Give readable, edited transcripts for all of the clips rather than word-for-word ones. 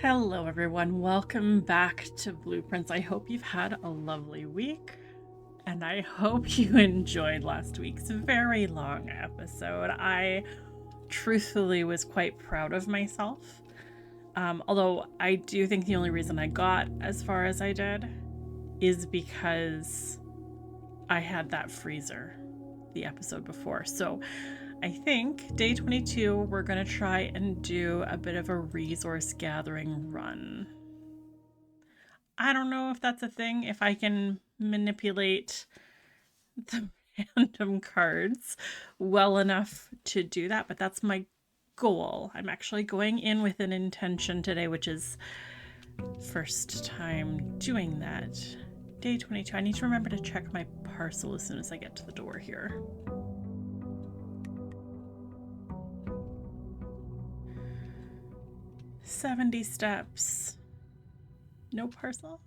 Hello, everyone. Welcome back to Blueprints. I hope you've had a lovely week, and I hope you enjoyed last week's very long episode. I truthfully was quite proud of myself. Although I do think the only reason I got as far as I did is because I had that freezer the episode before. So I think day 22, we're going to try and do a bit of a resource gathering run. I don't know if that's a thing, if I can manipulate the random cards well enough to do that, but that's my goal. I'm actually going in with an intention today, which is first time doing that. Day 22. I need to remember to check my parcel as soon as I get to the door here. $70 steps. No parcel?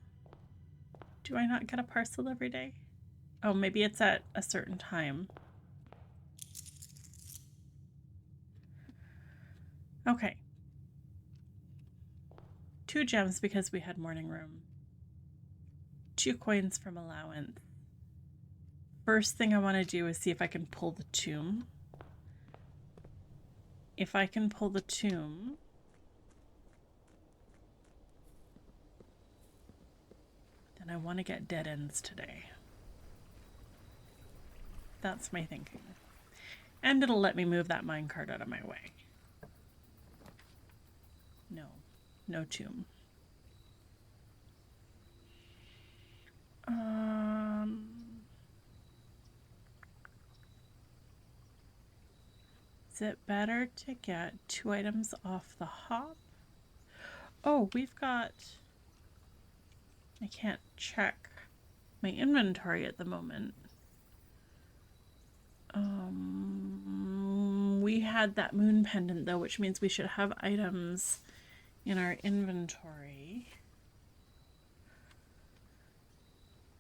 Do I not get a parcel every day? Oh, maybe it's at a certain time. Okay. 2 gems because we had morning room. 2 coins from allowance. First thing I want to do is see if I can pull the tomb. If I can pull the tomb, then I want to get dead ends today. That's my thinking. And it'll let me move that minecart out of my way. No tomb. Is it better to get 2 items off the hop? Oh, we've got... I can't check my inventory at the moment. We had that moon pendant though, which means we should have items in our inventory.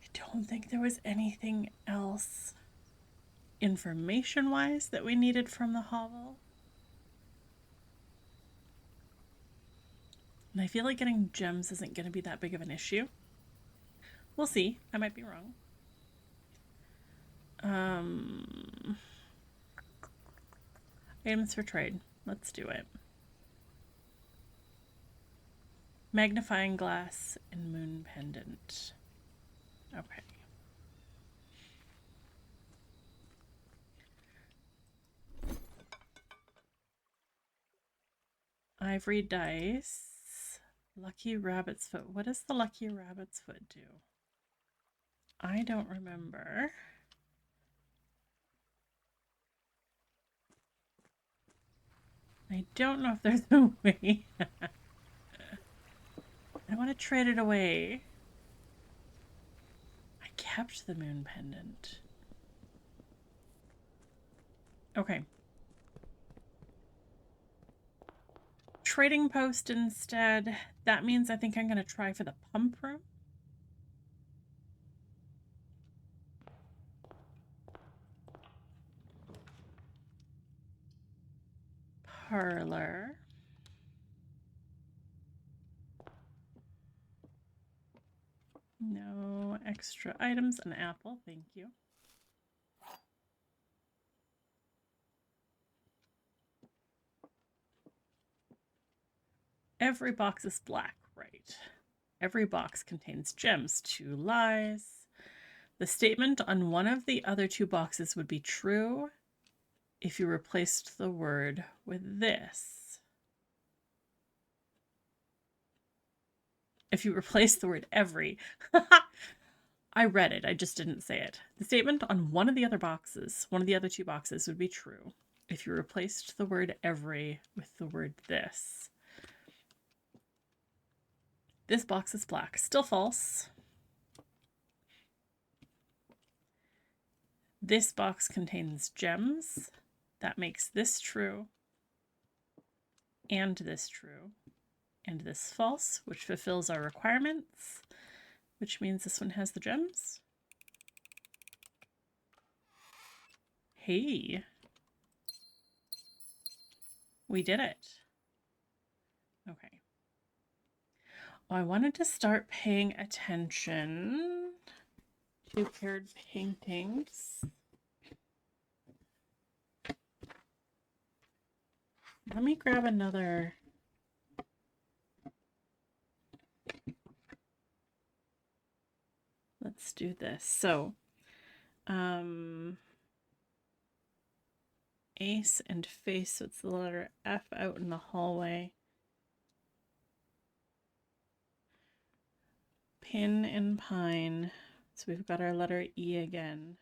I don't think there was anything else information-wise that we needed from the hovel. And I feel like getting gems isn't going to be that big of an issue. We'll see. I might be wrong. Items for trade. Let's do it. Magnifying glass and moon pendant. Okay. Ivory dice. Lucky rabbit's foot. What does the lucky rabbit's foot do? I don't remember. I don't know if there's a way. I want to trade it away. I kept the moon pendant. Okay. Trading post instead. That means I think I'm going to try for the pump room. Parlor. No extra items. An apple, thank you. Every box is black, right? Every box contains gems. 2 lies. The statement on one of the other 2 boxes would be true if you replaced the word with this. If you replace the word every. I read it, I just didn't say it. The statement on one of the other 2 boxes would be true if you replaced the word every with the word this. This box is black. Still false. This box contains gems. That makes this true. And this true. And this false, which fulfills our requirements, which means this one has the gems. Hey. We did it. Okay. I wanted to start paying attention to paired paintings. Let me grab another. Let's do this. So, ace and face, so it's the letter F out in the hallway. Pin and pine. So we've got our letter E again.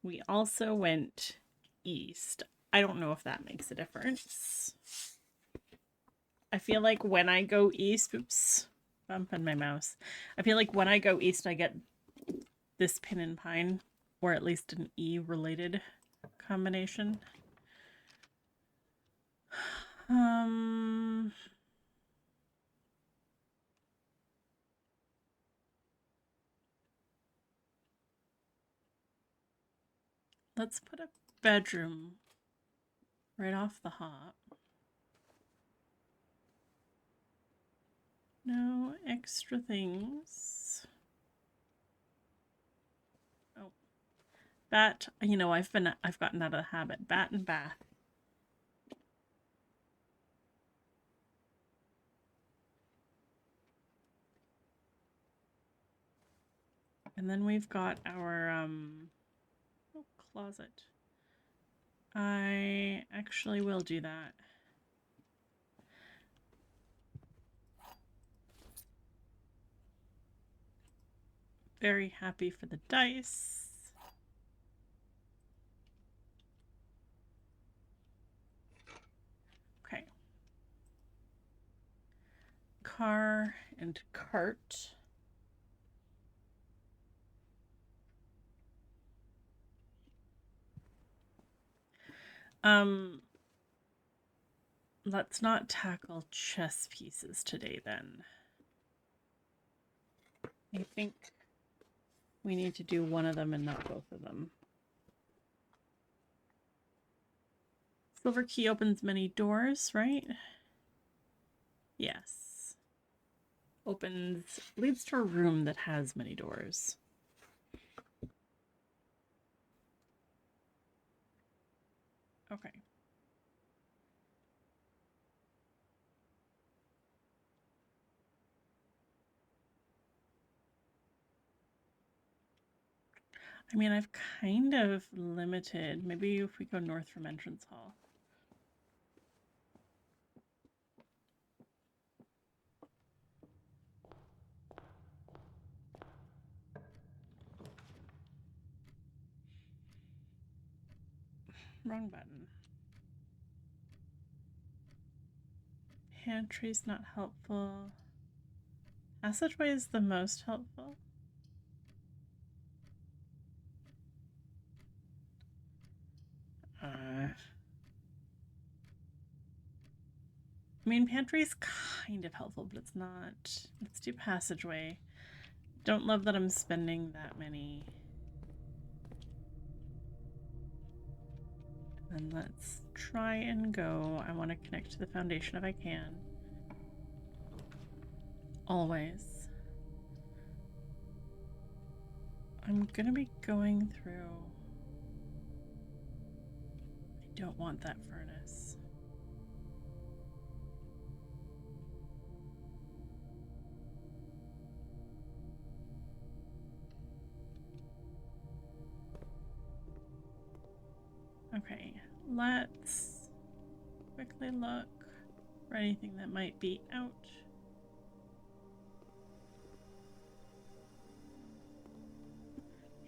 We also went east. I don't know if that makes a difference. I feel like when I go east, oops, bumping my mouse. I feel like when I go east, I get this pin and pine, or at least an E related combination. Let's put a bedroom right off the hop. No extra things. Oh, bat. You know, I've gotten out of the habit. Bat and bath. And then we've got our closet. I actually will do that. Very happy for the dice. Okay. Car and cart. Let's not tackle chess pieces today then. I think we need to do one of them and not both of them. Silver key opens many doors, right? Yes. Leads to a room that has many doors. Okay. I mean, I've kind of limited. Maybe if we go north from entrance hall. Wrong button. Pantry's not helpful. Passageway is the most helpful. I mean, pantry's kind of helpful, but it's not. Let's do passageway. Don't love that I'm spending that many. And let's try and go. I want to connect to the foundation if I can. Always. I'm gonna be going through. I don't want that furnace. Okay, let's quickly look for anything that might be out.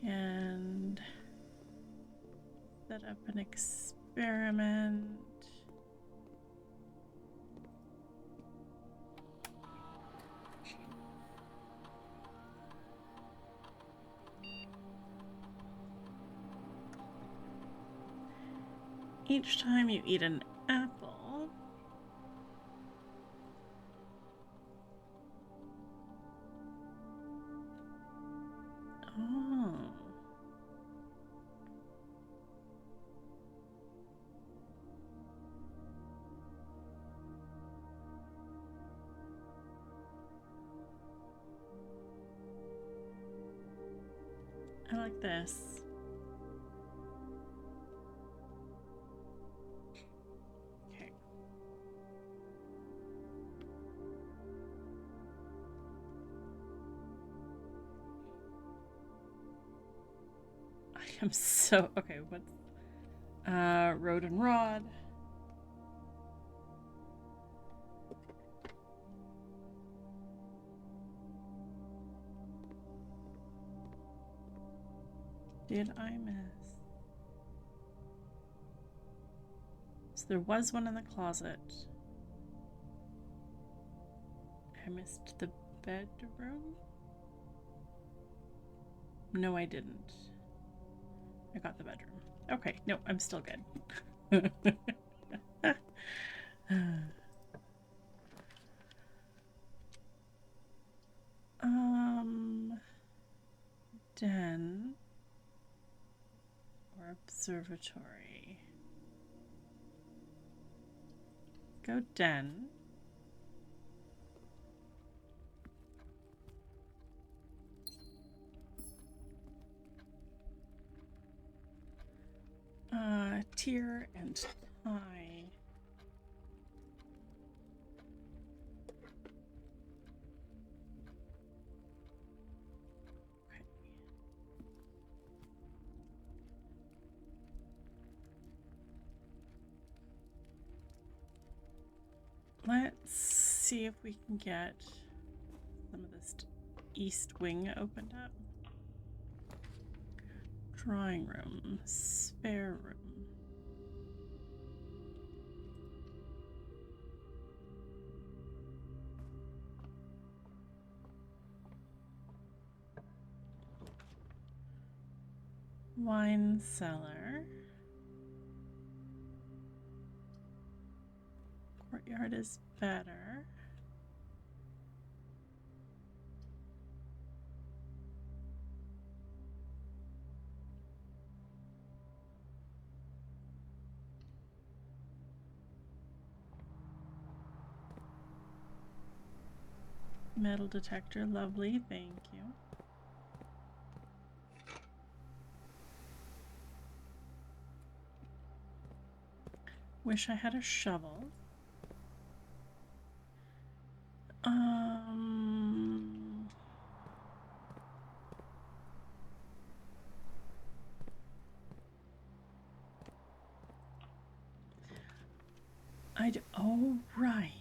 And set up an experiment. Each time you eat an apple, oh, like this. Okay. I am so... Okay, what's... Road and Rod. Did I miss? So there was one in the closet. I missed the bedroom? No, I didn't. I got the bedroom. Okay, no, I'm still good. Den or observatory? Go den. Tier and tie. Okay. Let's see if we can get some of this east wing opened up. Drawing room, spare room. Wine cellar. Courtyard is better. Metal detector, lovely, thank you. Wish I had a shovel. Oh, right.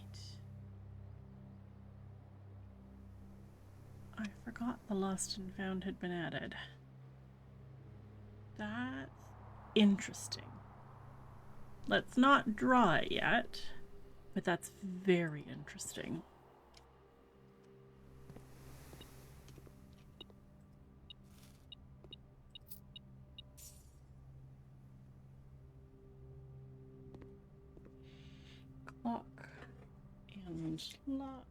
I forgot the lost and found had been added. That's interesting. Let's not draw it yet, but that's very interesting. Clock and lock.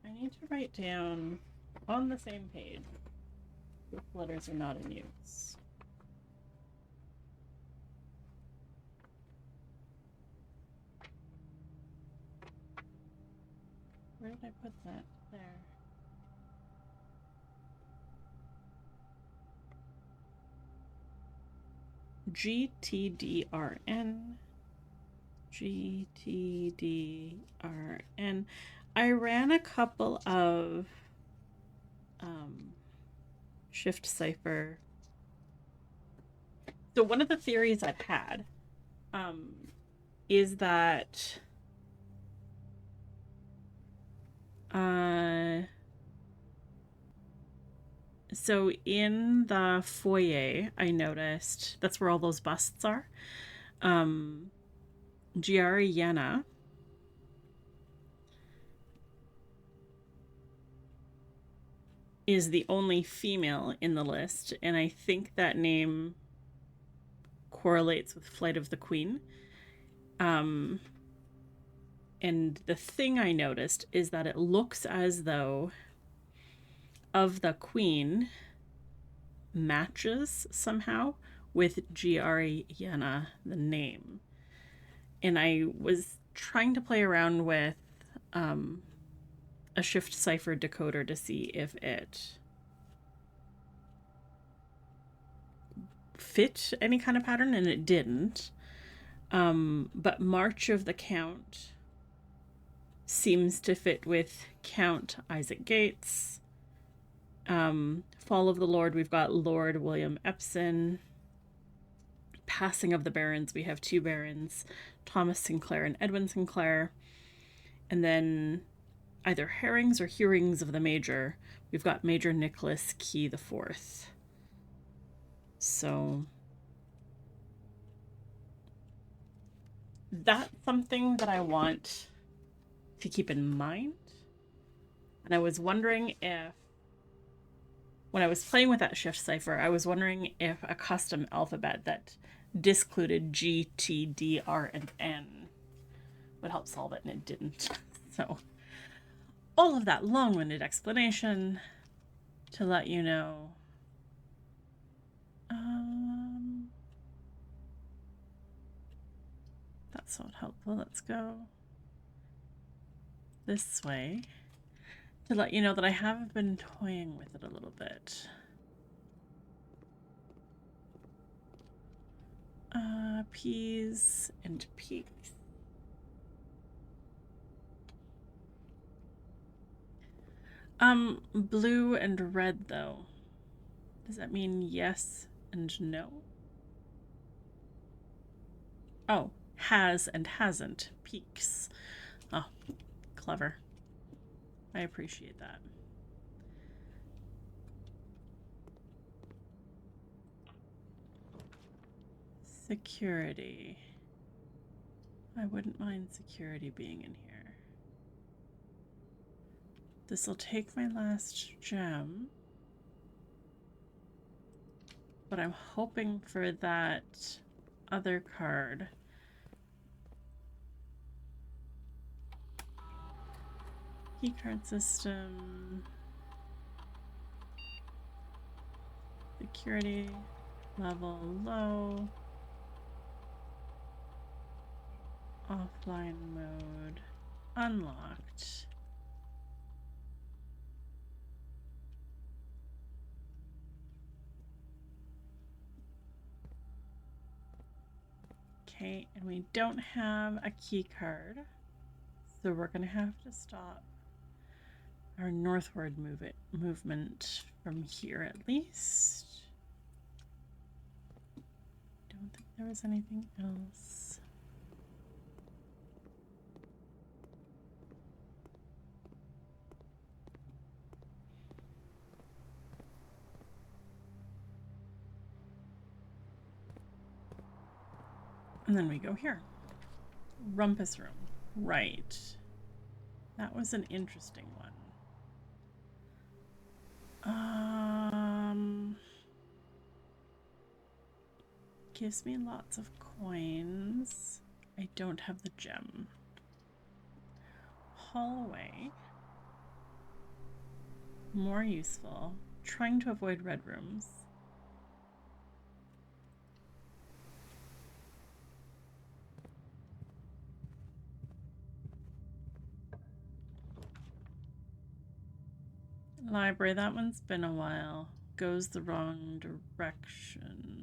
I need to write down on the same page which letters are not in use. Where did I put that? There. GTDRN. GTDRN. I ran a couple of shift cipher. So one of the theories I've had is that so in the foyer, I noticed that's where all those busts are. Giari Yenna is the only female in the list, and I think that name correlates with Flight of the Queen. And the thing I noticed is that it looks as though of the Queen matches somehow with Giari Yenna, the name. And I was trying to play around with a shift cipher decoder to see if it fit any kind of pattern, and it didn't. But March of the Count seems to fit with Count Isaac Gates. Fall of the Lord, we've got Lord William Epson. Passing of the Barons, we have two Barons, Thomas Sinclair and Edwin Sinclair. And then either Herrings or Hearings of the Major, we've got Major Nicholas Key IV. So that's something that I want to keep in mind. And I was wondering if, when I was playing with that shift cipher, I was wondering if a custom alphabet that discluded G, T, D, R, and N would help solve it, and it didn't. So all of that long-winded explanation to let you know. That's not helpful. Let's go this way to let you know that I have been toying with it a little bit. P's and peaks. Blue and red though. Does that mean yes and no? Oh, has and hasn't. Peaks. Oh, clever. I appreciate that. Security. I wouldn't mind security being in here. This will take my last gem. But I'm hoping for that other card. Keycard system. Security. Level low. Offline mode. Unlocked. Okay, and we don't have a key card, so we're gonna have to stop our northward movement from here at least. Don't think there was anything else. And then we go here. Rumpus Room. Right. That was an interesting one. Gives me lots of coins. I don't have the gem. Hallway. More useful. Trying to avoid red rooms. Library, that one's been a while. Goes the wrong direction.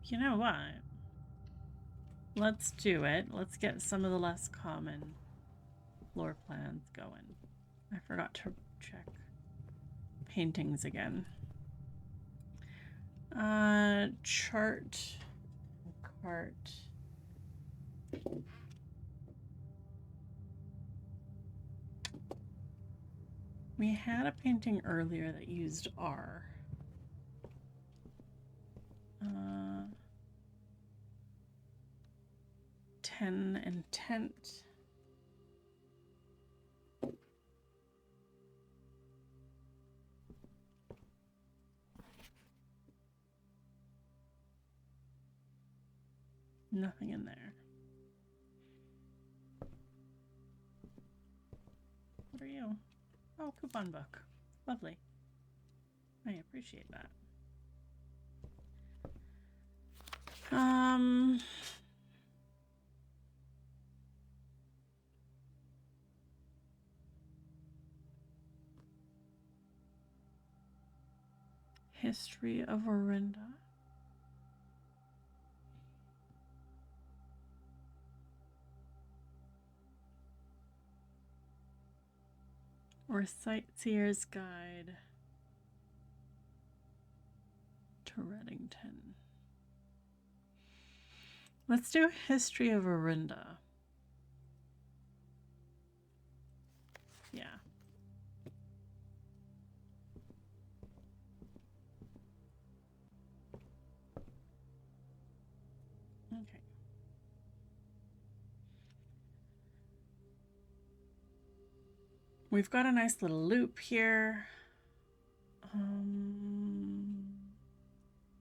You know what? Let's do it. Let's get some of the less common floor plans going. I forgot to check paintings again. Chart. Cart. We had a painting earlier that used R. 10 and tent. Nothing in there. What are you? Oh, coupon book. Lovely. I appreciate that. History of Orinda. Or Sightseer's Guide to Reddington. Let's do History of Orinda. Yeah. Okay. We've got a nice little loop here.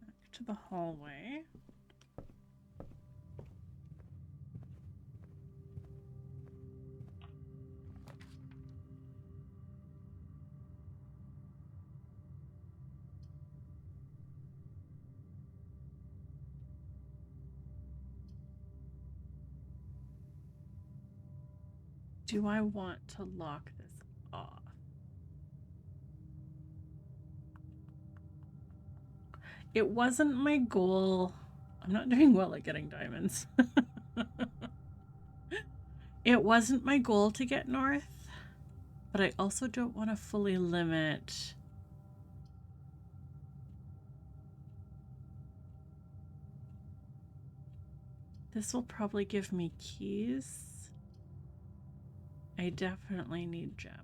Back to the hallway. Do I want to lock this off? It wasn't my goal. I'm not doing well at getting diamonds. It wasn't my goal to get north, but I also don't want to fully limit. This will probably give me keys. I definitely need gems.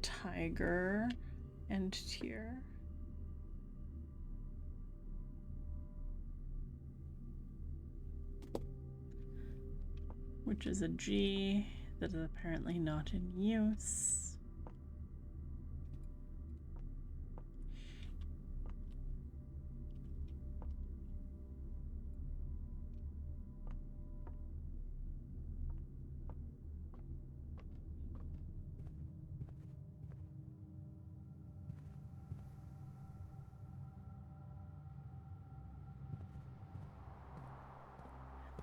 Tiger and Tier. Which is a G that is apparently not in use.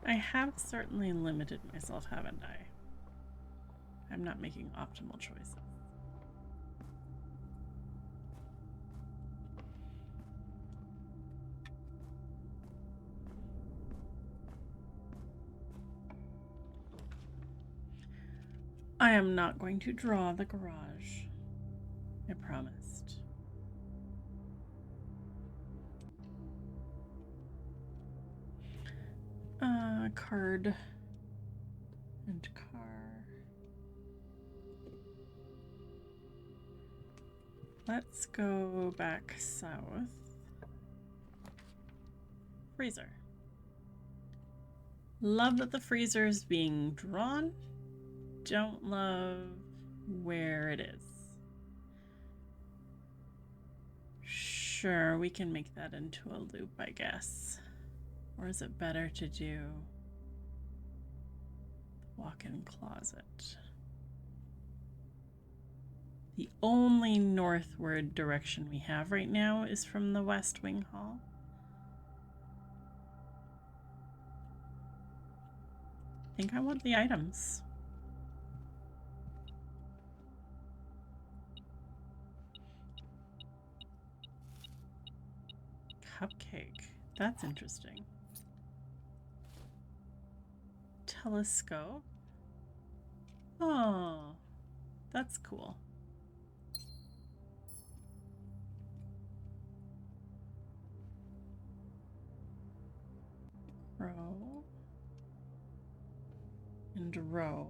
I have certainly limited myself, haven't I? I'm not making optimal choices. I am not going to draw the garage. I promised. Card and car. Let's go back south. Freezer. Love that the freezer is being drawn. Don't love where it is. Sure, we can make that into a loop, I guess. Or is it better to do the walk-in closet? The only northward direction we have right now is from the West Wing Hall. I think I want the items. Cupcake. That's interesting. Telescope. Oh, that's cool. Row and row.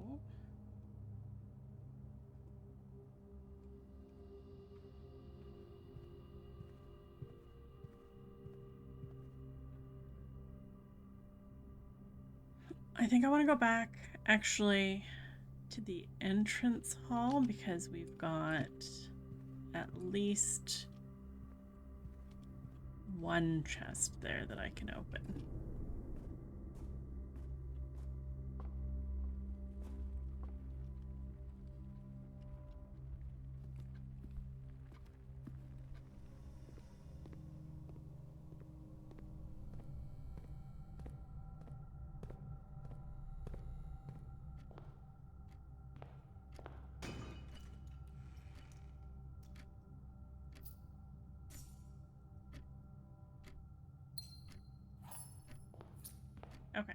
I think I want to go back actually to the entrance hall because we've got at least one chest there that I can open. Okay.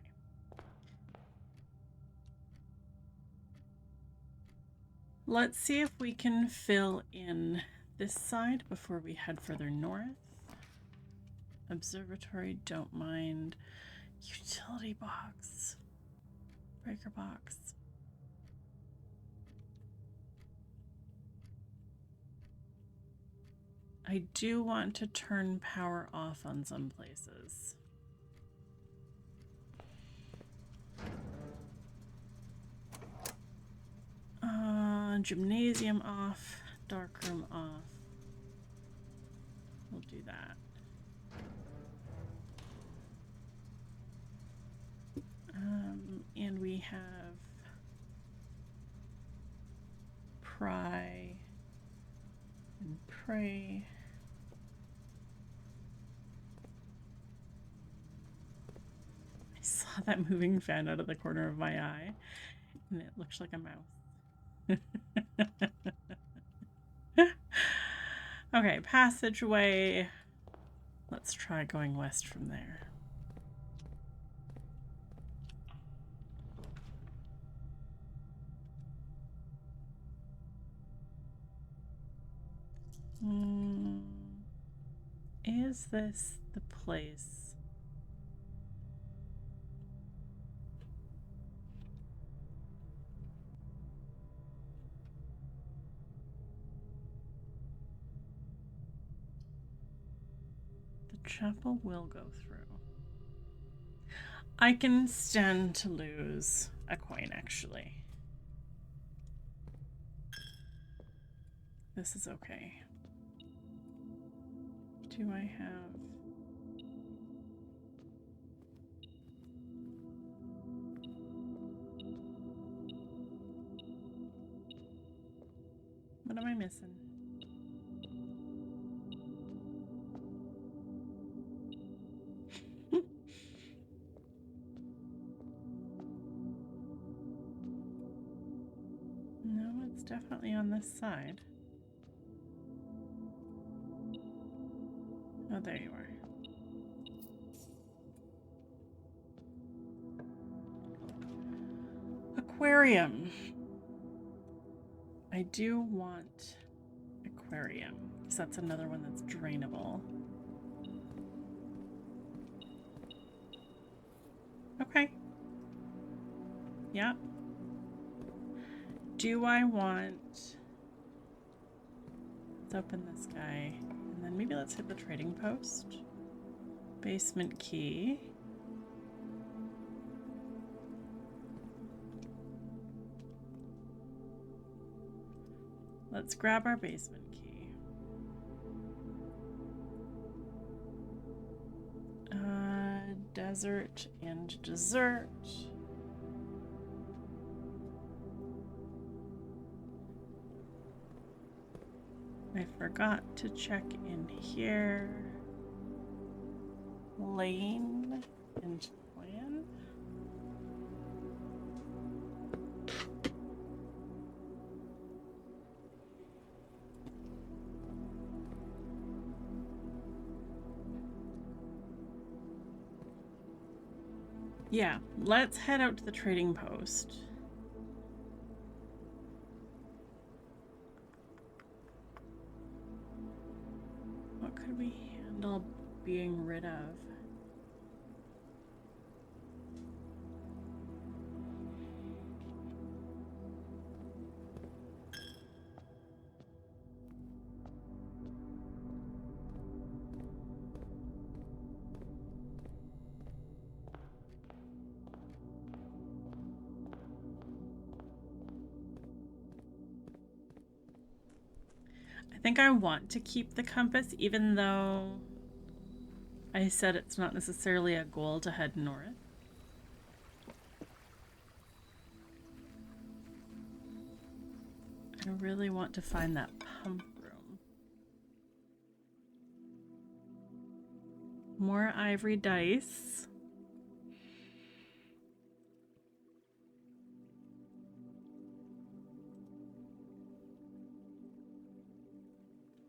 Let's see if we can fill in this side before we head further north. Observatory, don't mind. Utility box. Breaker box. I do want to turn power off on some places. Gymnasium off, darkroom off. We'll do that. And we have pry and pray. I saw that moving fan out of the corner of my eye, and it looks like a mouse. Okay, passageway. Let's try going west from there. Is this the place? The chapel will go through. I can stand to lose a coin, actually. This is okay. Do I have... What am I missing? No, it's definitely on this side. Oh, there you are. Aquarium. I do want aquarium, because that's another one that's drainable. Okay. Yeah. Do I want... Let's open this guy, and then maybe let's hit the trading post. Basement key. Let's grab our basement key. Desert and dessert. I forgot to check in here. Lane and plan. Yeah, let's head out to the trading post. What could we handle being rid of? I think I want to keep the compass, even though I said it's not necessarily a goal to head north. I really want to find that pump room. More ivory dice.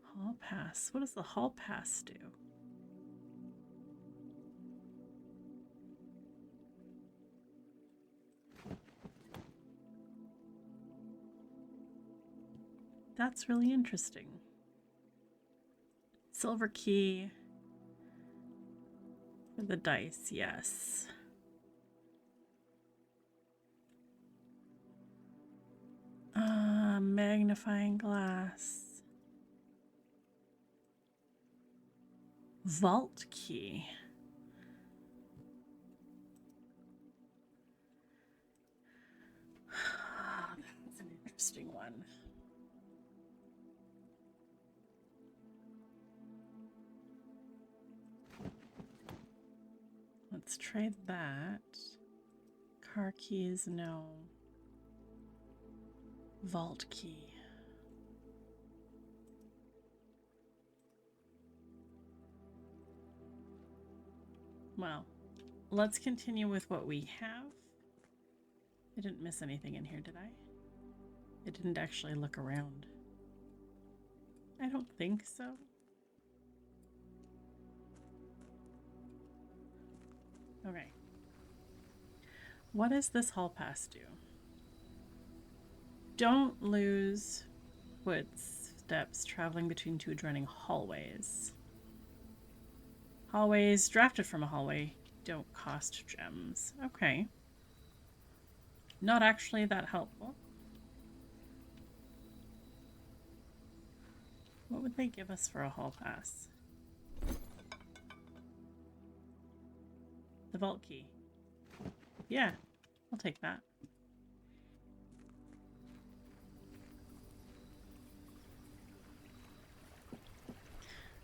Hall pass. What does the hall pass do? That's really interesting. Silver key for the dice, yes. Magnifying glass. Vault key. That's an interesting one. Let's trade that. Car keys, no. Vault key. Well, let's continue with what we have. I didn't miss anything in here, did I? I didn't actually look around. I don't think so. Okay. What does this hall pass do? Don't lose footsteps traveling between two adjoining hallways. Hallways drafted from a hallway don't cost gems. Okay. Not actually that helpful. What would they give us for a hall pass? The vault key. Yeah, I'll take that.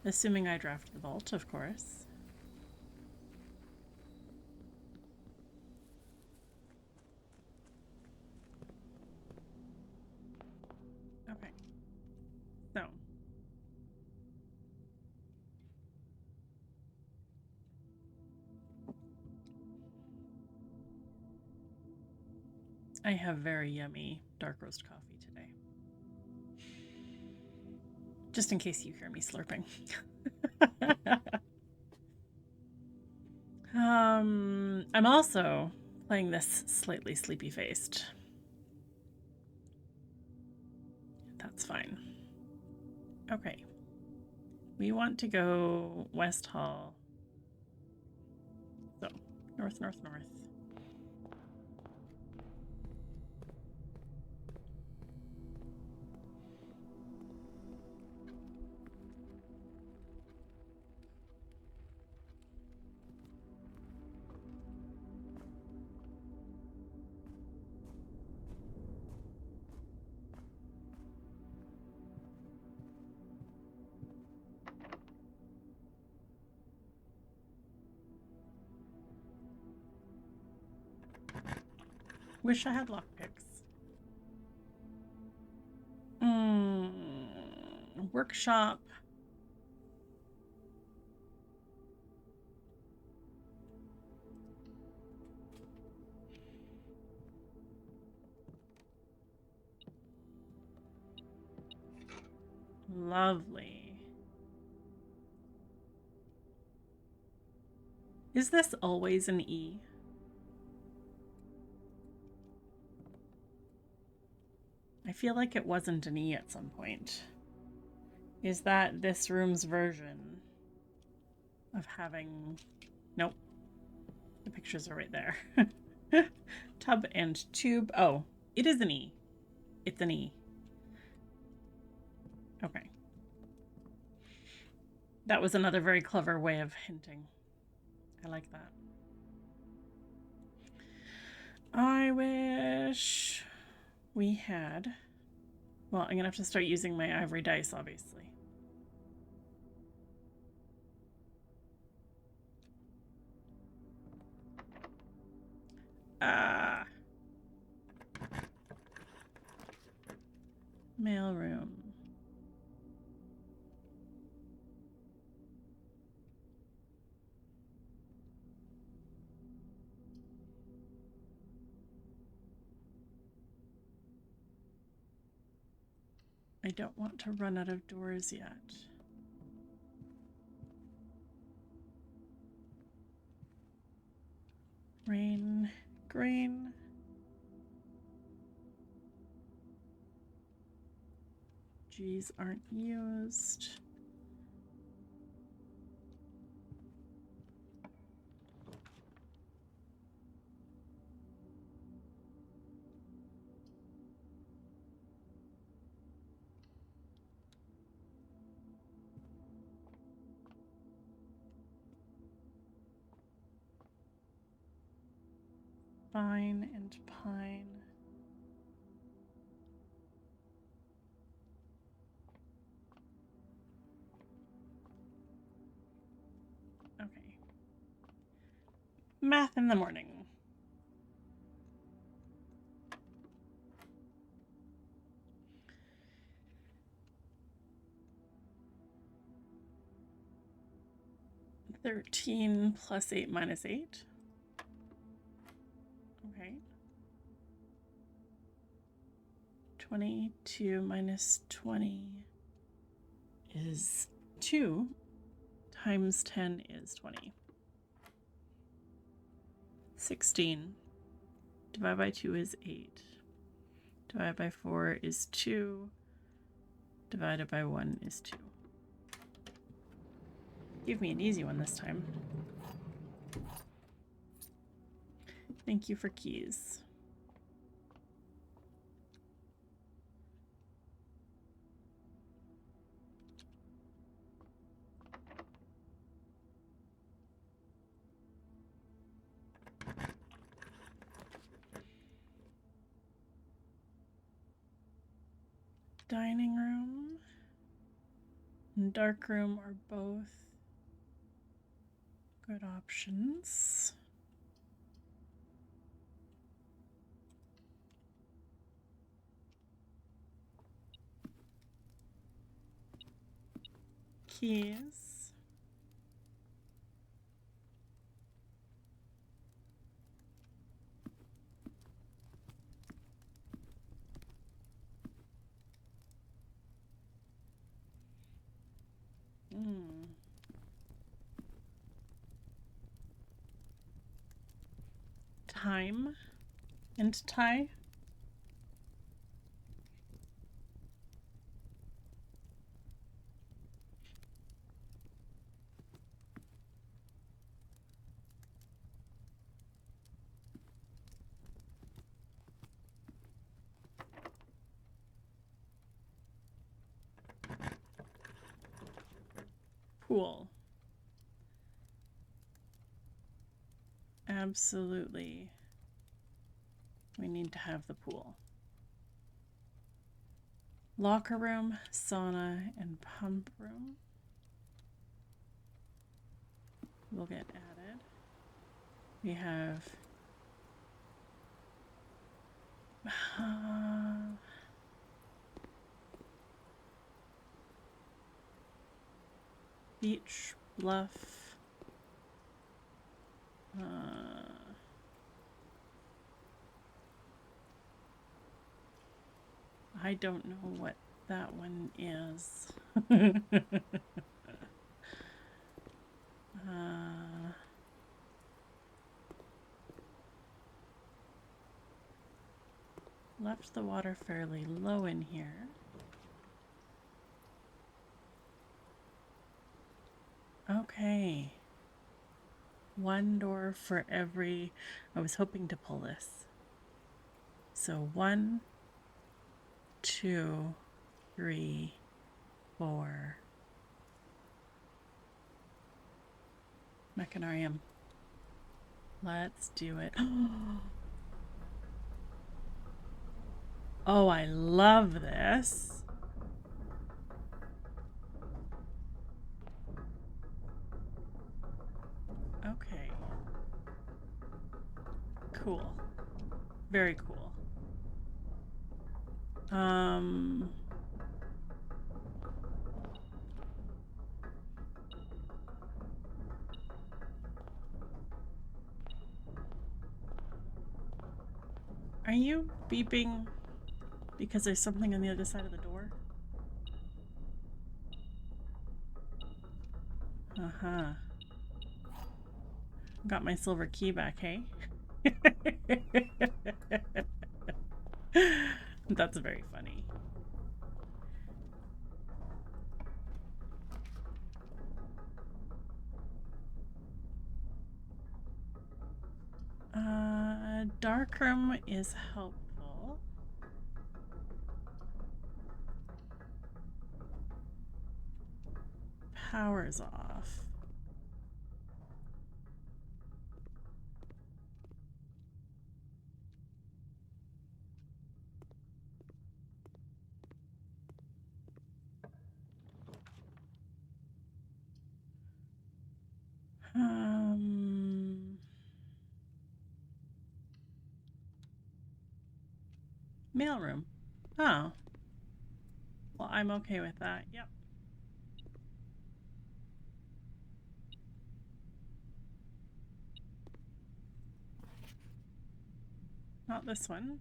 Assuming I draft the vault, of course. Okay. So. I have very yummy dark roast coffee today. Just in case you hear me slurping. I'm also playing this slightly sleepy-faced. That's fine. Okay. We want to go West Hall. So, north, north, north. Wish I had lockpicks. Workshop. Lovely. Is this always an E? I feel like it wasn't an E at some point. Is that this room's version of having... Nope. The pictures are right there. Tub and tube. Oh, it is an E. It's an E. Okay. That was another very clever way of hinting. I like that. I wish we had... Well, I'm going to have to start using my 'ivory dice, obviously. Mailroom. I don't want to run out of doors yet. Rain, green. G's aren't used. Vine and pine. Okay. Math in the morning. $13 plus 8 minus 8. Okay. 22 minus 20 is 2. Times 10 is 20. 16. Divided by 2 is 8. Divided by 4 is 2. Divided by 1 is 2. Give me an easy one this time. Thank you for keys. Dining room and dark room are both good options. Keys. Time and tie. Pool. Absolutely. We need to have the pool. Locker room, sauna, and pump room will get added. We have beach, bluff. I don't know what that one is. Left the water fairly low in here. Okay. One door for every... I was hoping to pull this. So 1, 2, 3, 4. Mechanarium. Let's do it. Oh, I love this. Okay. Cool. Very cool. Um... Are you beeping because there's something on the other side of the door? Uh-huh. Got my silver key back, hey? That's very funny. Darkroom is helpful. Power's off. Mailroom. Oh. Well, I'm okay with that. Yep. Not this one.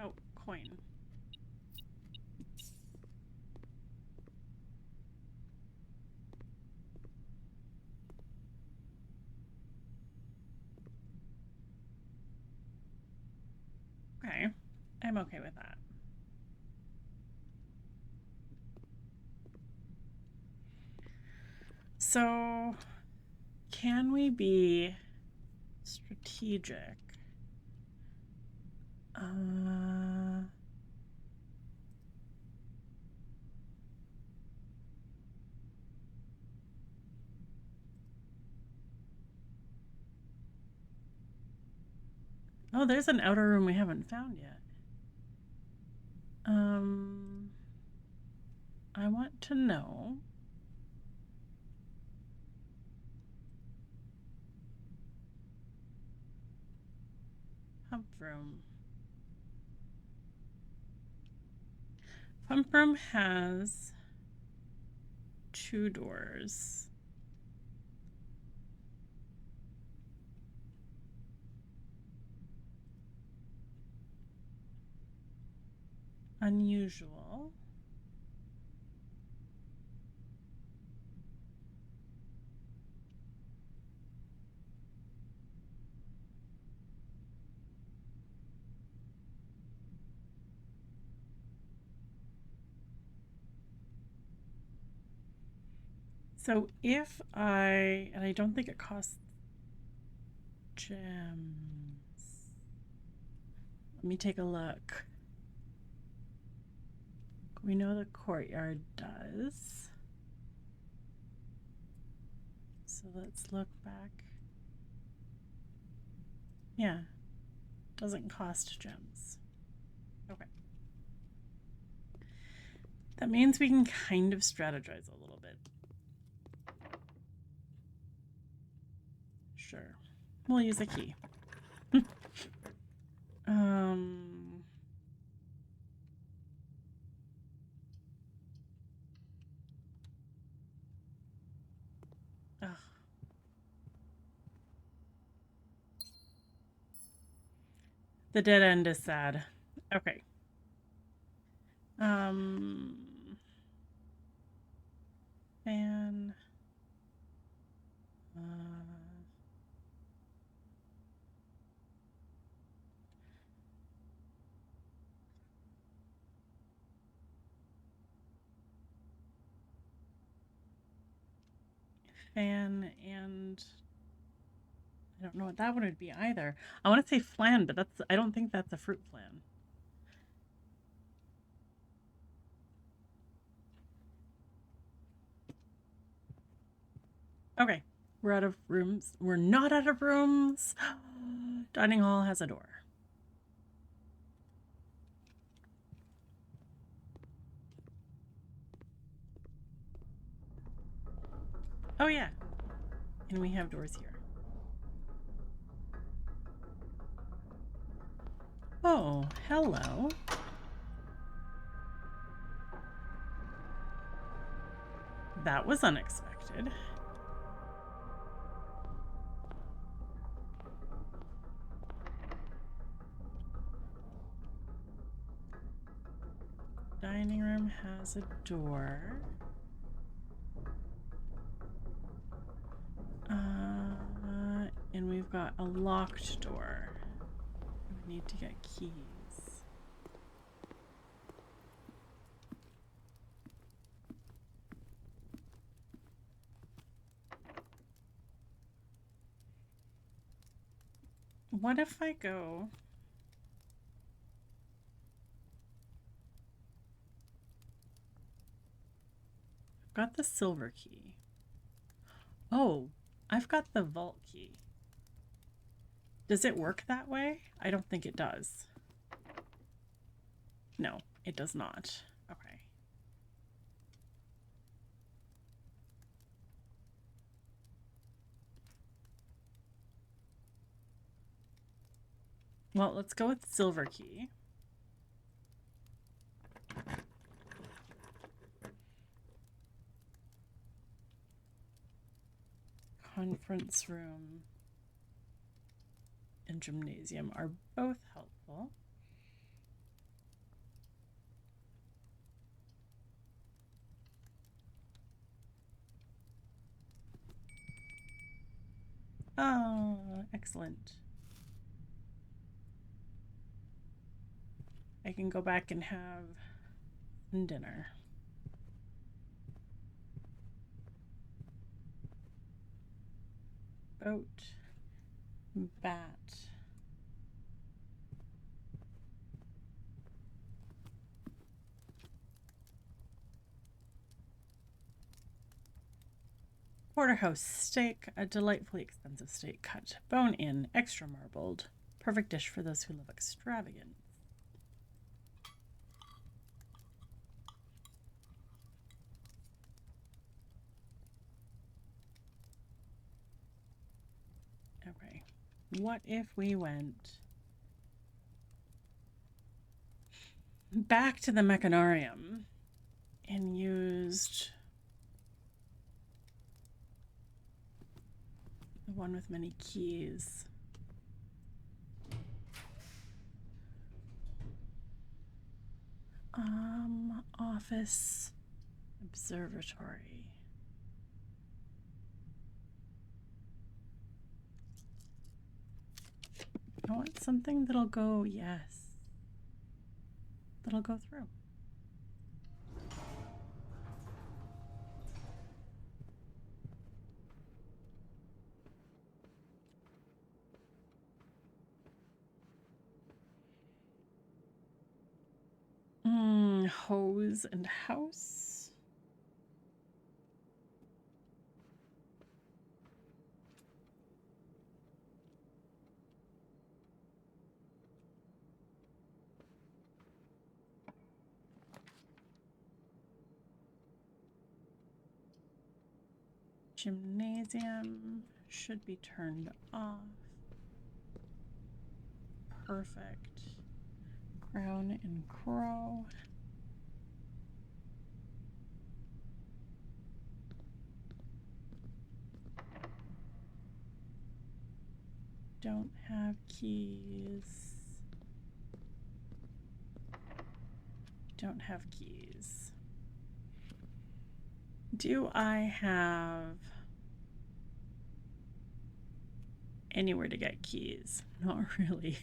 Oh, coin. Okay. I'm okay with that. So, can we be strategic? Oh, there's an outer room we haven't found yet. I want to know. Pump room. Pump room has 2 doors. Unusual. So if and I don't think it costs gems. Let me take a look. We know the courtyard does. So let's look back. Yeah, doesn't cost gems. Okay. That means we can kind of strategize a little bit. Sure. We'll use a key. Ugh. The dead end is sad. Okay. Fan. Fan and I don't know what that one would be either. I want to say flan, but I don't think that's a fruit flan. Okay, we're out of rooms. We're not out of rooms. Dining hall has a door. Oh yeah, and we have doors here. Oh, hello. That was unexpected. Dining room has a door. And we've got a locked door. We need to get keys. What if I go... I've got the silver key. Oh, I've got the vault key. Does it work that way? I don't think it does. No, it does not. Okay. Well, let's go with silver key. Conference room and gymnasium are both helpful. Oh, excellent. I can go back and have dinner. Boat. Bat. Porterhouse steak, a delightfully expensive steak cut, bone in, extra marbled. Perfect dish for those who love extravagance. Okay, what if we went back to the Mechanarium and used the one with many keys? Office, observatory. I want something that'll go, yes, that'll go through. Hose and house. Gymnasium should be turned off. Perfect. Crown and crow. Don't have keys. Don't have keys. Do I have anywhere to get keys? Not really.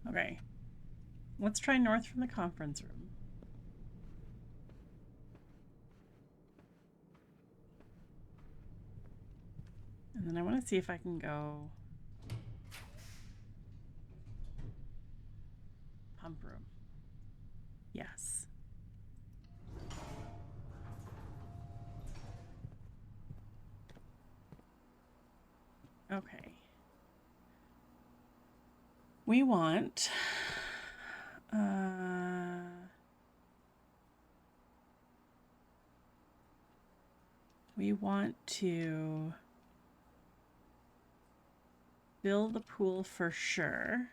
Okay. Let's try north from the conference room. And then I want to see if I can go pump room. Yes. Okay. We want we want to fill the pool for sure.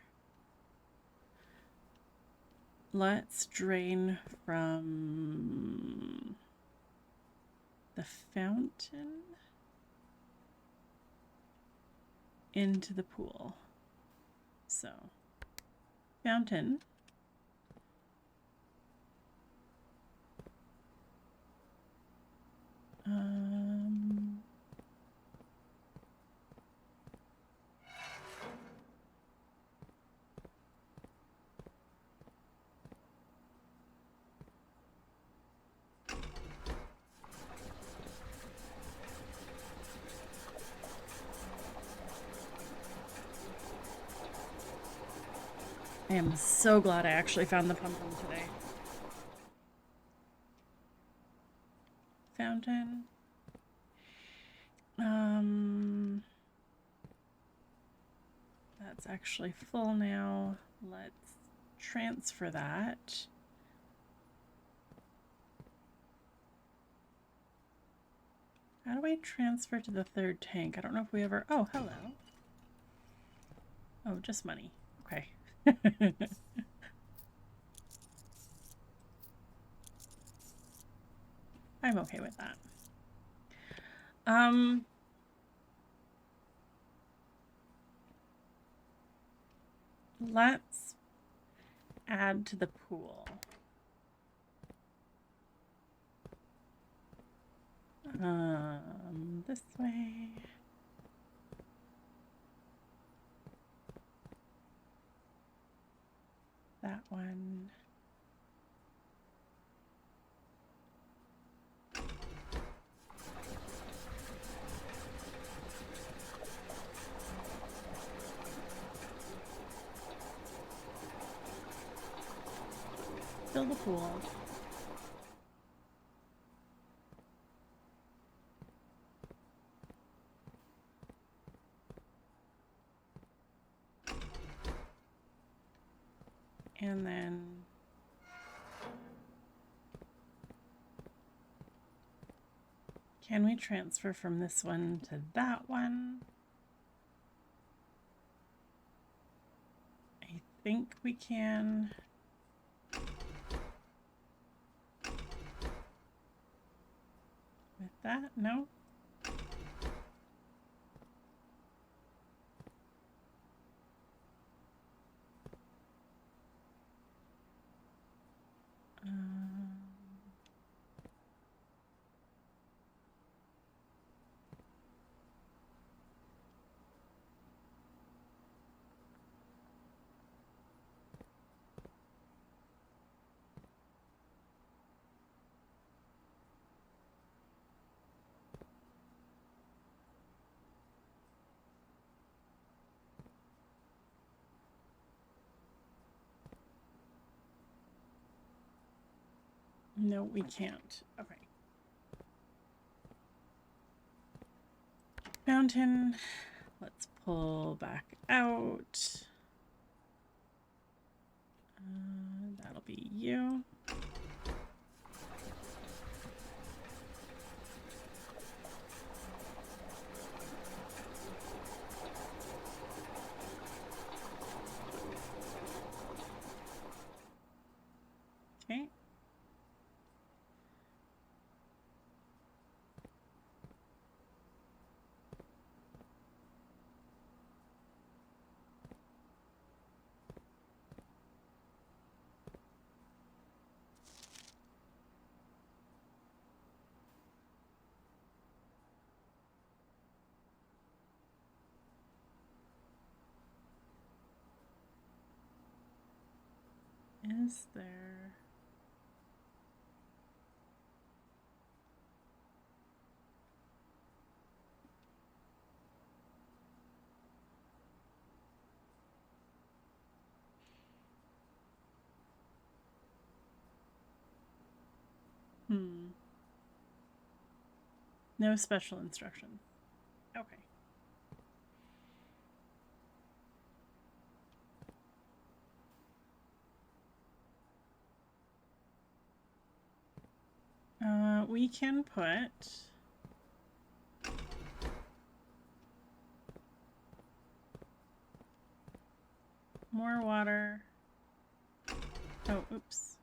Let's drain from the fountain into the pool. So, fountain. I am so glad I actually found the pumpkin today. Fountain. That's actually full now. Let's transfer that. How do I transfer to the third tank? I don't know if we ever... Oh, hello. Oh, just money. Okay. I'm okay with that. Let's add to the pool. This way. That one. Fill the pool. And then can we transfer from this one to that one? I think we can. With that, no? No, we can't. Okay. Fountain. Let's pull back out. That'll be you. Okay. Is there... No special instruction. Okay. We can put More water. Oh, oops.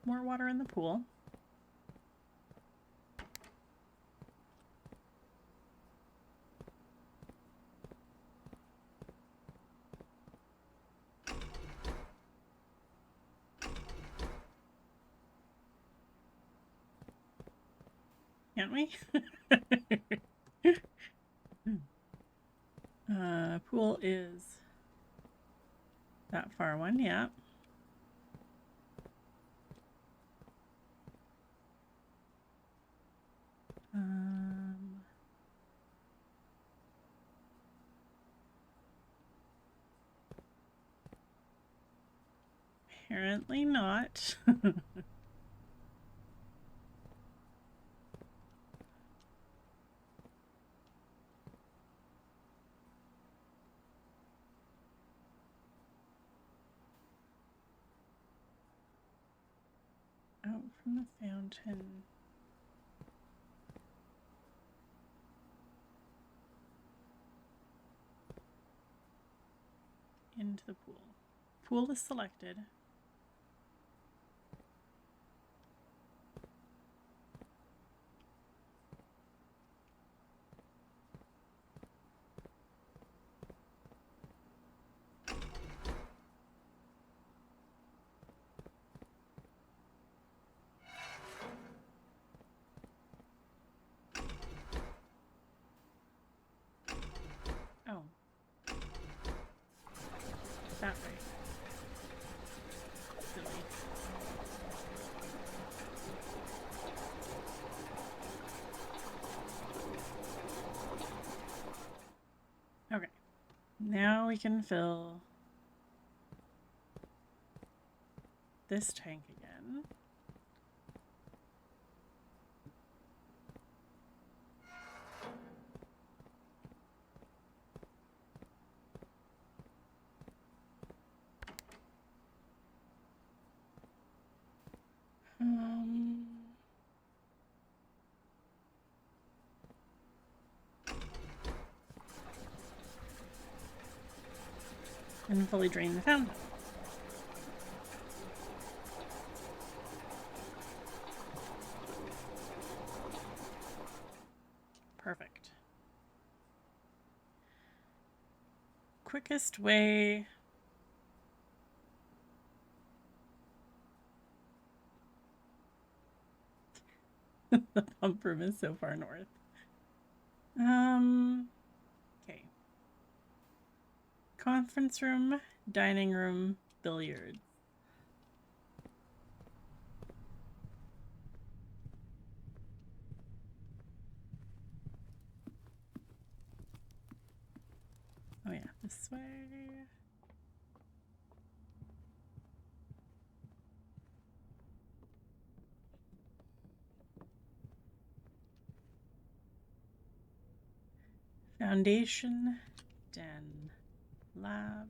More water in the pool. Can't we? Pool is that far one, yeah. Apparently not. Out from the fountain. Into the pool. Pool is selected. Oh. That way. Silly. Okay. Now we can fill this tank again. And fully drain the fountain. Perfect. Quickest way. The pump room is so far north. Okay. Conference room, dining room, billiards. Oh yeah, this way. Foundation, den, lab.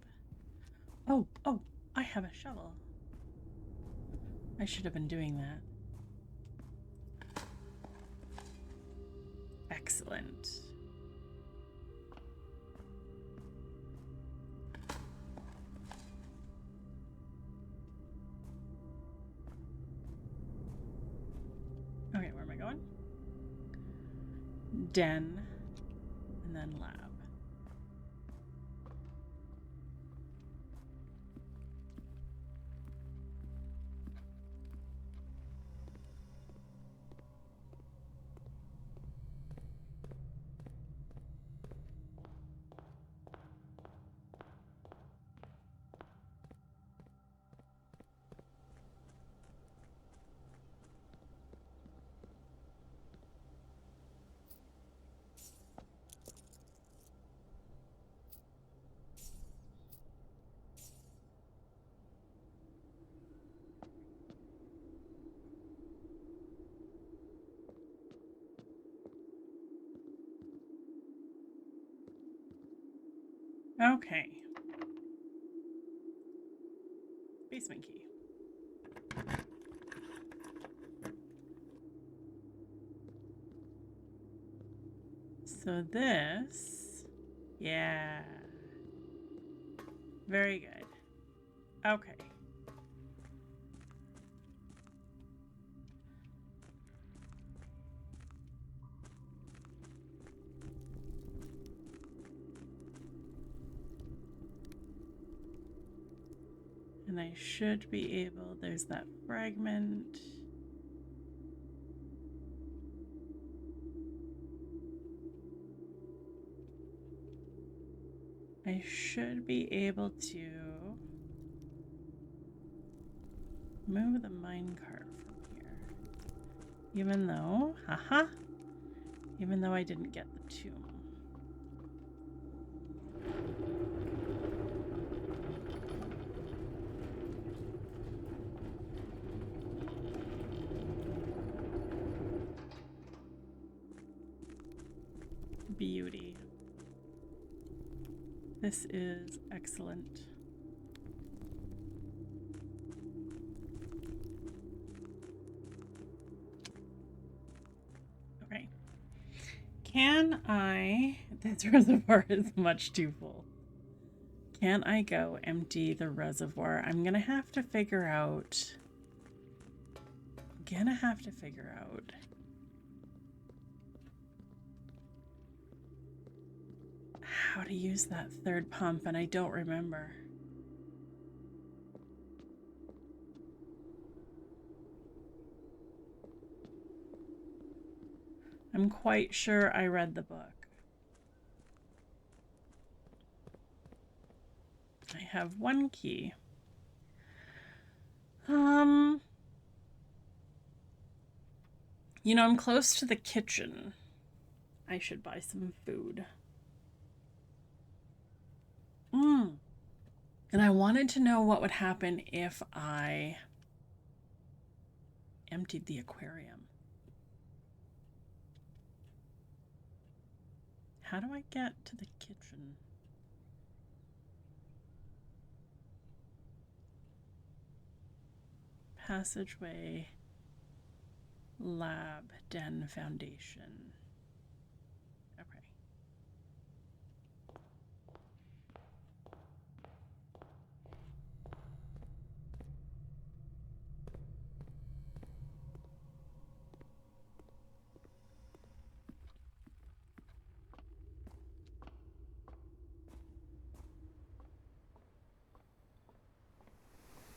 Oh, I have a shovel. I should have been doing that. Excellent. Okay, where am I going? Den, and then lab. Okay. Basement key. So this Yeah. Very good. Okay. And I should be able, there's that fragment. I should be able to move the minecart from here. Even though, even though I didn't get the tomb. Beauty. This is excellent. Okay. Can I... This reservoir is much too full. Can I go empty the reservoir? I'm gonna have to figure out... how to use that third pump, and I don't remember. I'm quite sure I read the book. I have one key. You know, I'm close to the kitchen. I should buy some food. And I wanted to know what would happen if I emptied the aquarium. How do I get to the kitchen? Passageway, lab, den, foundation. Okay.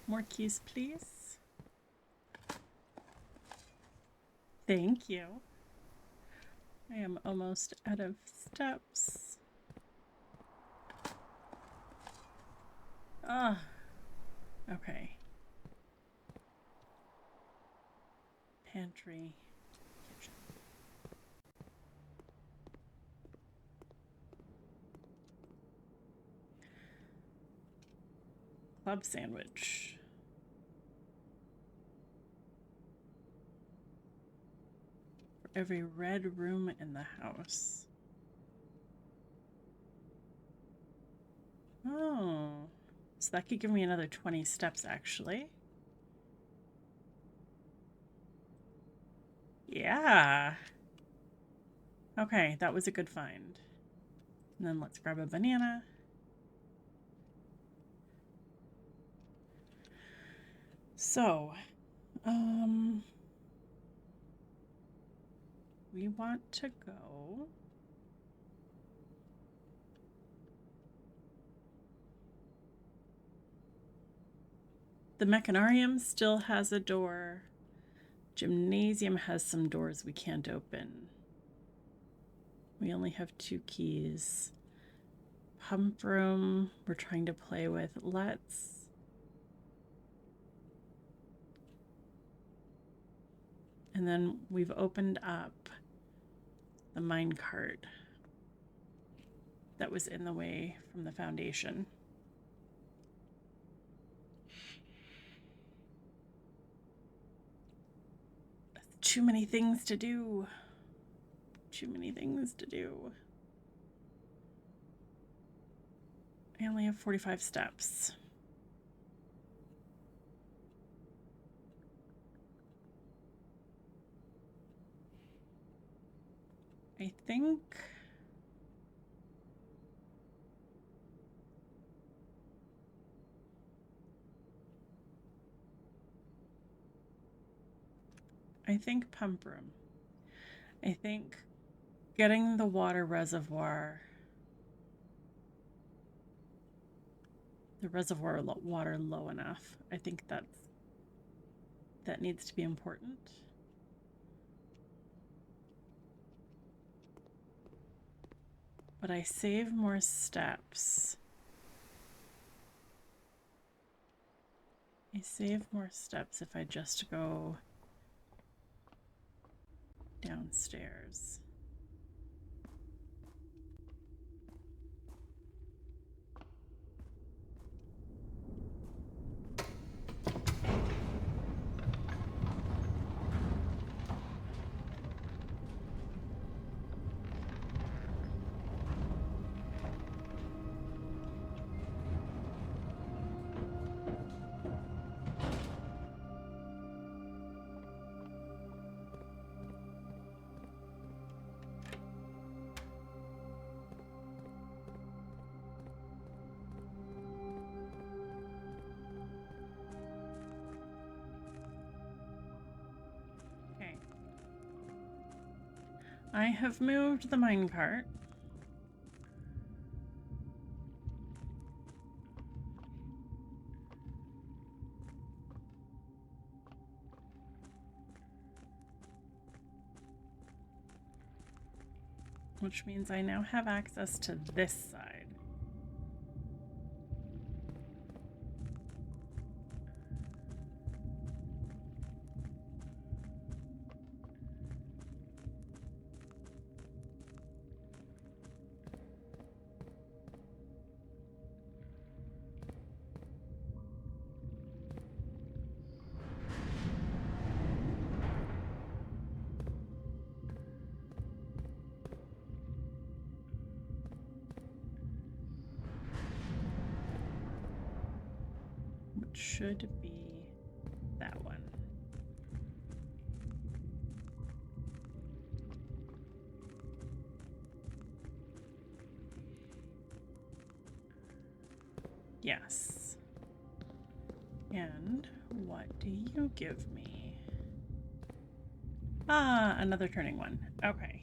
More keys, please. Thank you. I am almost out of steps. Ah, okay. Pantry, kitchen. Club sandwich. For every red room in the house. Oh, so that could give me another 20 steps, actually. Yeah. Okay, that was a good find. And then let's grab a banana. So, we want to go... The mechanarium still has a door. Gymnasium has some doors we can't open. We only have 2 keys. Pump room, we're trying to play with. Let's... And then we've opened up the minecart that was in the way from the foundation. Too many things to do. Too many things to do. I only have 45 steps. I think I think pump room. I think getting the water reservoir, water low enough. I think that needs to be important. But I save more steps. I save more steps if I just go downstairs. I have moved the minecart. Which means I now have access to this side. Should be that one. Yes. And what do you give me? Ah, another turning one. Okay.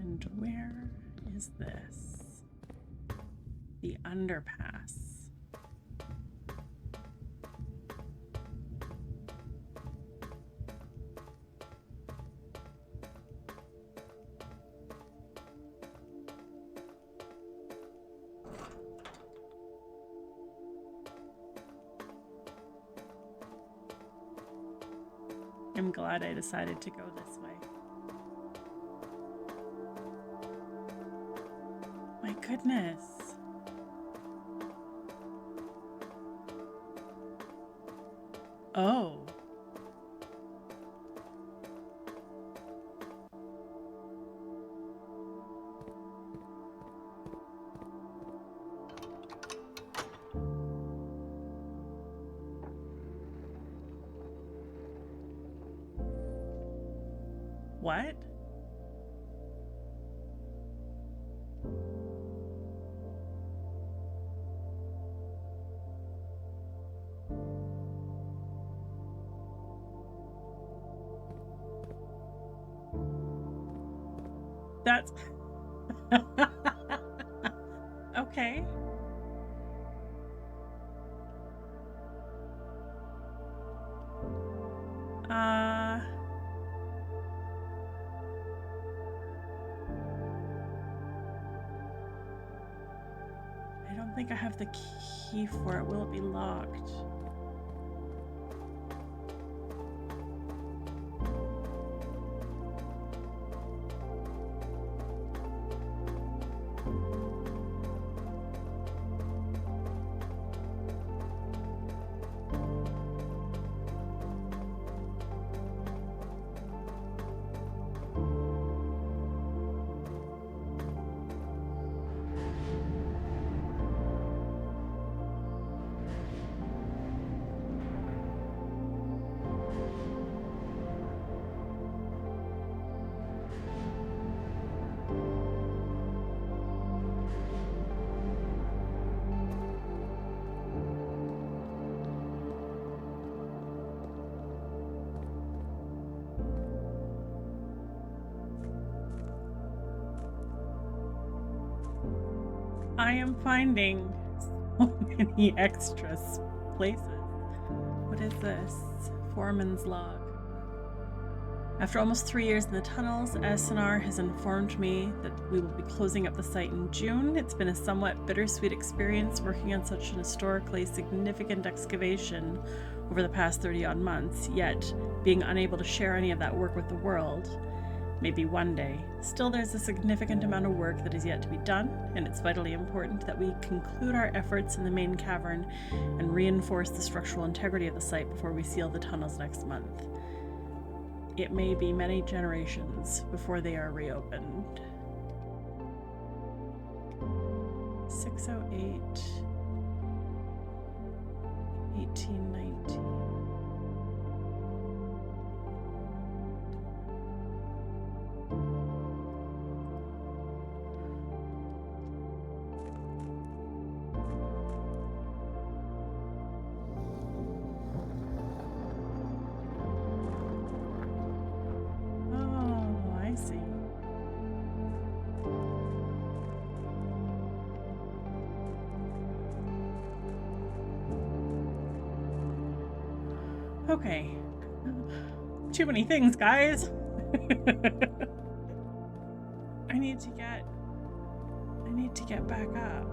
And where is this? The underpass. I'm glad I decided to go this way. My goodness. Oh. What? That's okay. I don't think I have the key for it. Will it be locked? I am finding so many extra places. What is this? Foreman's log. After almost 3 years in the tunnels, SNR has informed me that we will be closing up the site in June. It's been a somewhat bittersweet experience working on such an historically significant excavation over the past 30-odd months, yet being unable to share any of that work with the world. Maybe one day. Still, there's a significant amount of work that is yet to be done, and it's vitally important that we conclude our efforts in the main cavern and reinforce the structural integrity of the site before we seal the tunnels next month. It may be many generations before they are reopened. 608, 1819. Oh, I see. Okay. Too many things, guys. I need to get back up.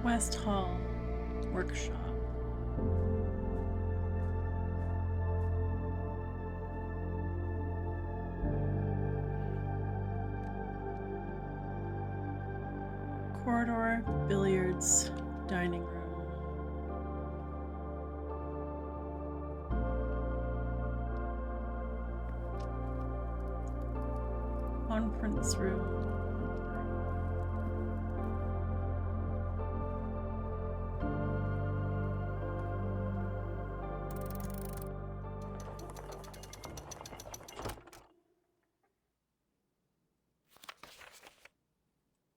West Hall Workshop. Corridor, billiards, dining room. Conference room.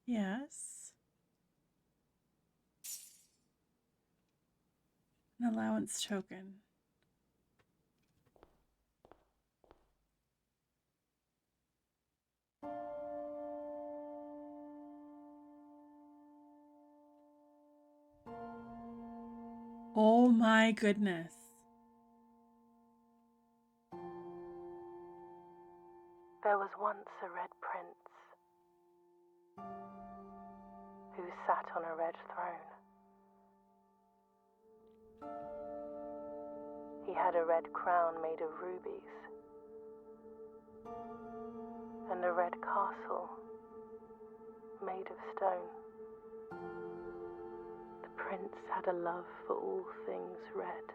Yes. An allowance token. Oh my goodness. There was once a red prince who sat on a red throne. He had a red crown made of rubies and a red castle made of stone. The prince had a love for all things red.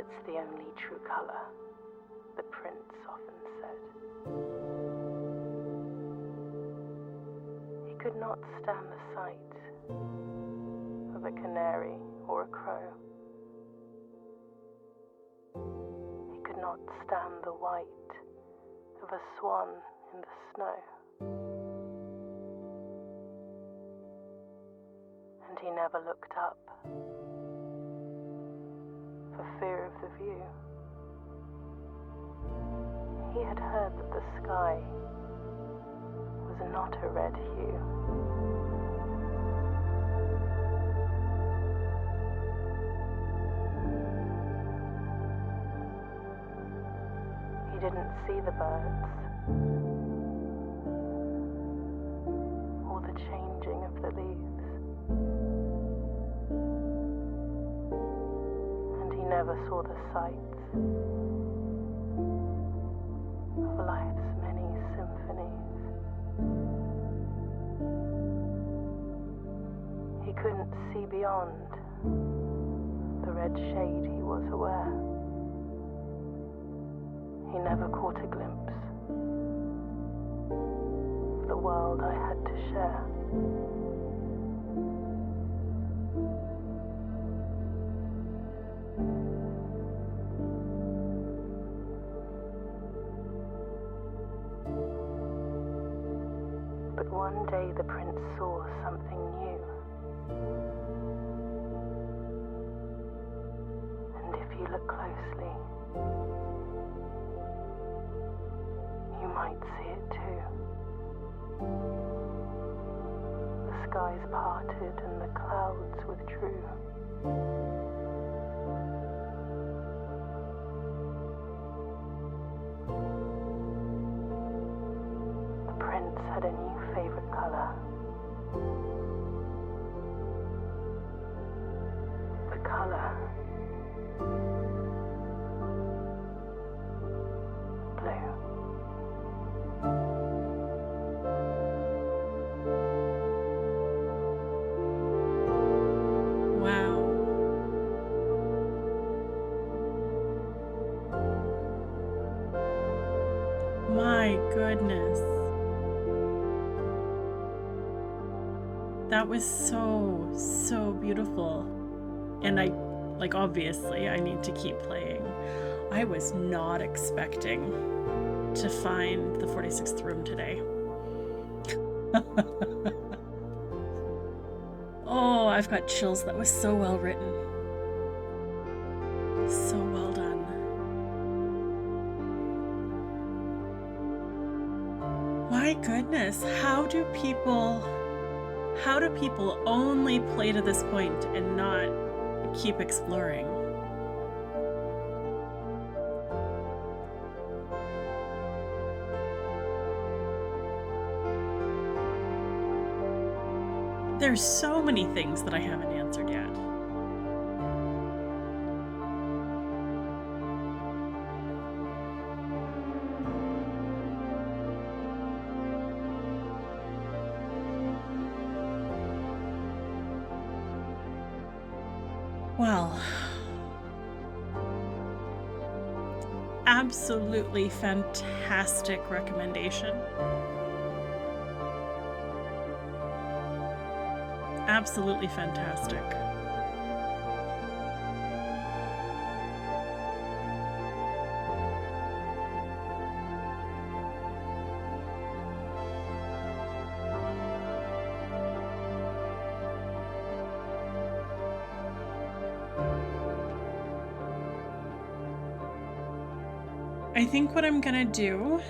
It's the only true color, the prince often said. He could not stand the sight of a canary or a crow. He could not stand the white of a swan in the snow. And he never looked up for fear of the view. He had heard that the sky was not a red hue. He didn't see the birds or the changing of the leaves, and he never saw the sights of life's many symphonies. He couldn't see beyond the red shade he was aware. He never caught a glimpse of the world I had to share. But one day the prince saw something new. And if you look closely, you might see it too. The skies parted and the clouds withdrew. The prince had a new favorite color. The color blue. Wow. My goodness. That was so beautiful. And obviously, I need to keep playing. I was not expecting to find the 46th room today. Oh, I've got chills. That was so well written. So well done. My goodness, how do people only play to this point and not keep exploring? There's so many things that I haven't answered yet. Well, absolutely fantastic recommendation. Absolutely fantastic. I think what I'm gonna do,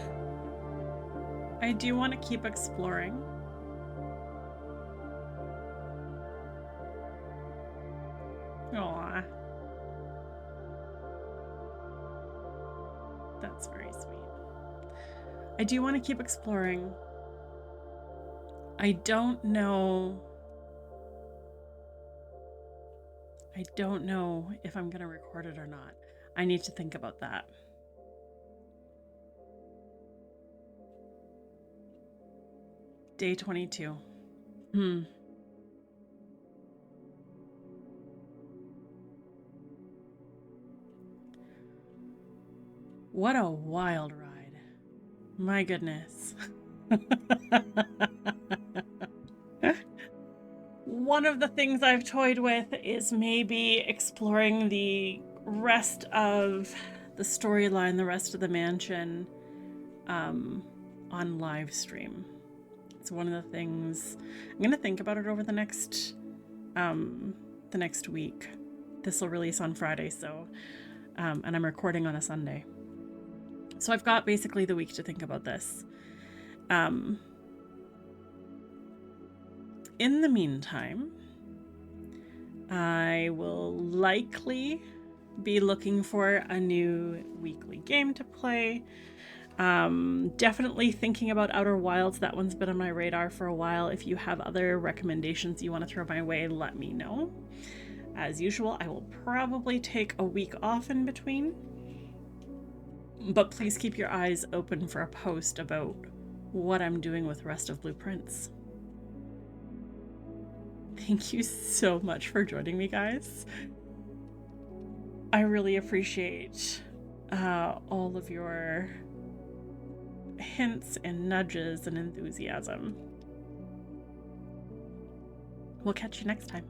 I do want to keep exploring. Aw. That's very sweet. I do want to keep exploring. I don't know if I'm gonna record it or not. I need to think about that. Day 22. What a wild ride. My goodness. One of the things I've toyed with is maybe exploring the rest of the storyline, the rest of the mansion, on live stream. It's one of the things I'm going to think about it over the next week. This will release on Friday, so and I'm recording on a Sunday. So I've got basically the week to think about this. In the meantime, I will likely be looking for a new weekly game to play. Definitely thinking about Outer Wilds. That one's been on my radar for a while. If you have other recommendations you want to throw my way, let me know. As usual, I will probably take a week off in between. But please keep your eyes open for a post about what I'm doing with Rest of Blue Prince. Thank you so much for joining me, guys. I really appreciate all of your hints and nudges and enthusiasm. We'll catch you next time.